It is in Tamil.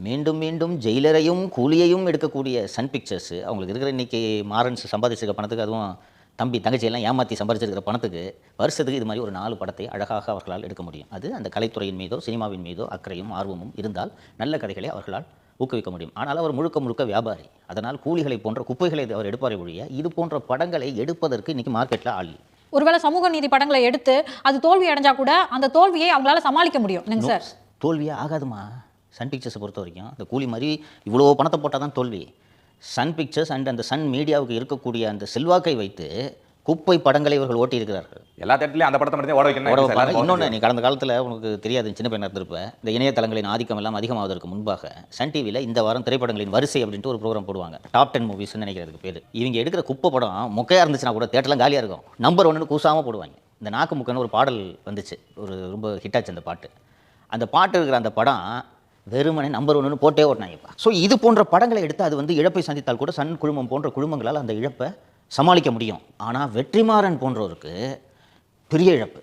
மீண்டும் மீண்டும் ஜெயிலரையும் கூலியையும் எடுக்கக்கூடிய சன் பிக்சர்ஸ் அவங்களுக்கு இருக்கிற இன்னைக்கு மாறன்ஸ் சம்பாதிச்சிருக்க பணத்துக்கு, அதுவும் தம்பி தங்கச்சியெல்லாம் ஏமாற்றி சம்பாதிச்சிருக்கிற பணத்துக்கு வருஷத்துக்கு இது மாதிரி ஒரு 4 படத்தை அழகாக அவர்களால் எடுக்க முடியும். அது அந்த கலைத்துறையின் மீதோ சினிமாவின் மீதோ அக்கறையும் ஆர்வமும் இருந்தால் நல்ல கதைகளை அவர்களால் ஊக்குவிக்க முடியும். ஆனால் அவர் முழுக்க முழுக்க வியாபாரி. அதனால் கூலிகளை போன்ற குப்பைகளை அவர் எடுப்பாரே ஒழிய இது போன்ற படங்களை எடுப்பதற்கு இன்னைக்கு மார்க்கெட்டில் ஆள். ஒருவேளை சமூக நீதி படங்களை எடுத்து அது தோல்வி அடைஞ்சா கூட அந்த தோல்வியை அவங்களால சமாளிக்க முடியும் இல்லைங்க சார்? தோல்வியே ஆகாதுமா. சன் பிக்சர்ஸை பொறுத்த வரைக்கும் அந்த கூலி மாதிரி இவ்வளோ பணத்தை போட்டால் தான் தோல்வி. சன் பிக்சர்ஸ் அண்ட் அந்த சன் மீடியாவுக்கு இருக்கக்கூடிய அந்த செல்வாக்கை வைத்து குப்பை படங்களை இவர்கள் ஓட்டி இருக்கிறார்கள். எல்லா தேட்டர்லையும் அந்த படத்தை மட்டும் ஓட வைக்கணும். இன்னொன்று, நீ கடந்த காலத்தில் உனக்கு தெரியாது, சின்ன பையனாக இருந்திருப்பேன், இந்த இணையதளங்களின் ஆதிக்கம் எல்லாம் அதிகமாவதற்கு முன்பாக சன் டிவியில் இந்த வாரம் திரைப்படங்களின் வரிசை அப்படின்ட்டு ஒரு ப்ரோக்ராம் போடுவாங்க. டாப் 10 மூவிஸ்ன்னு நினைக்கிறதுக்கு பேர். இவங்க எடுக்கிற குப்பை படம் மொக்கையாக இருந்துச்சுன்னா கூட தேட்டர்லாம் காலியாக இருக்கும். நம்பர் 1ன்னு கூசாமல் போடுவாங்க. இந்த நாக்கு முக்கன்னு ஒரு பாடல் வந்துச்சு, ஒரு ரொம்ப ஹிட்டாச்சு அந்த பாட்டு. அந்த பாட்டு இருக்கிற அந்த படம் வெறுமனே நம்பர் 1ன்னு போட்டே ஓட்டினாங்கப்பா. ஸோ இது போன்ற படங்களை எடுத்து அது இழப்பை சந்தித்தால் கூட சன் குழுமம் போன்ற குழுமங்களால் அந்த இழப்பை சமாளிக்க முடியும். ஆனால் வெற்றிமாறன் போன்றோருக்கு பெரிய இழப்பு.